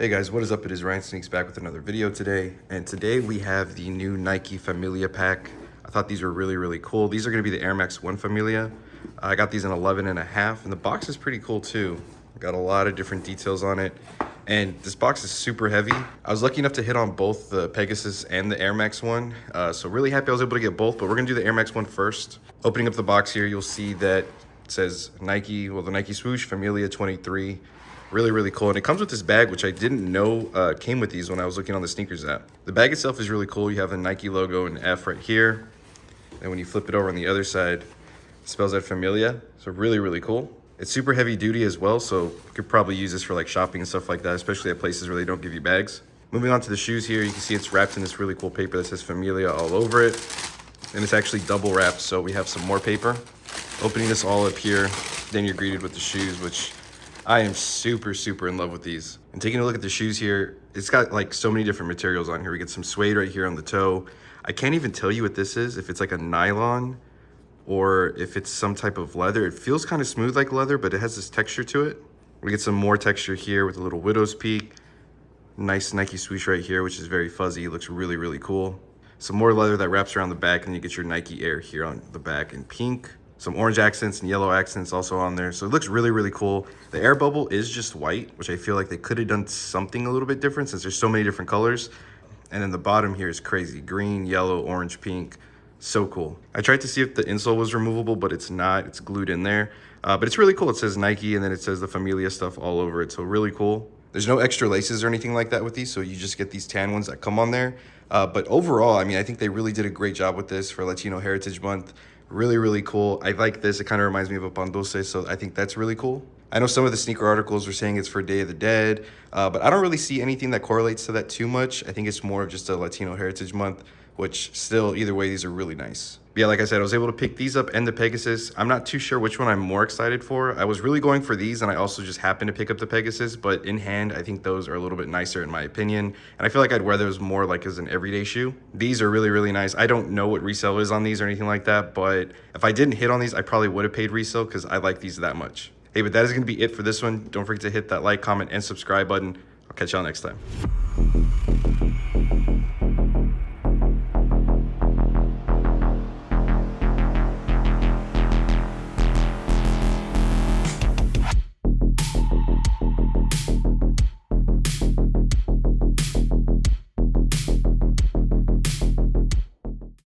Hey guys, what is up? It is Ryan Sneaks back with another video today. And today we have the new Nike Familia pack. I thought these were really cool. These are gonna be the Air Max 1 Familia. I got these in 11.5 and the box is pretty cool too. Got a lot of different details on it. And this box is super heavy. I was lucky enough to hit on both the Pegasus and the Air Max 1. So really happy I was able to get both, but we're gonna do the Air Max 1 first. Opening up the box here, you'll see that it says Nike, well, the Nike swoosh, Familia 23. Really cool. And it comes with this bag, which I didn't know came with these when I was looking on the sneakers app. The bag itself is really cool. You have the Nike logo and F right here. And when you flip it over on the other side, it spells out Familia. So really cool. It's super heavy duty as well, so you could probably use this for like shopping and stuff like that, especially at places where they don't give you bags. Moving on to the shoes here, you can see it's wrapped in this really cool paper that says Familia all over it. And it's actually double wrapped, so we have some more paper. Opening this all up here, then you're greeted with the shoes, which I am super in love with these. And taking a look at the shoes here, it's got like so many different materials on here. We get some suede right here on the toe. I can't even tell you what this is, if it's like a nylon or if it's some type of leather. It feels kind of smooth like leather, but it has this texture to it. We get some more texture here with a little widow's peak. Nice Nike swoosh right here, which is very fuzzy. It looks really cool. Some more leather that wraps around the back, and you get your Nike Air here on the back in pink. Some orange accents and yellow accents also on there. So it looks really cool. The air bubble is just white, which I feel like they could have done something a little bit different since there's so many different colors. And then the bottom here is crazy. Green, yellow, orange, pink. So cool. I tried to see if the insole was removable, but it's not. It's glued in there. But it's really cool. It says Nike and then it says the Familia stuff all over it. So really cool. There's no extra laces or anything like that with these, so you just get these tan ones that come on there. But overall, I mean, I think they really did a great job with this for Latino Heritage Month. Really cool. I like this. It kind of reminds me of a pan dulce, so I think that's really cool. I know some of the sneaker articles are saying it's for Day of the Dead, but I don't really see anything that correlates to that too much. I think it's more of just a Latino Heritage Month, which still, either way, these are really nice. But yeah, like I said, I was able to pick these up and the Pegasus. I'm not too sure which one I'm more excited for. I was really going for these, and I also just happened to pick up the Pegasus, but in hand, I think those are a little bit nicer in my opinion. And I feel like I'd wear those more like as an everyday shoe. These are really nice. I don't know what resale is on these or anything like that, but if I didn't hit on these, I probably would have paid resale because I like these that much. Hey, but that is gonna be it for this one. Don't forget to hit that like, comment, and subscribe button. I'll catch y'all next time.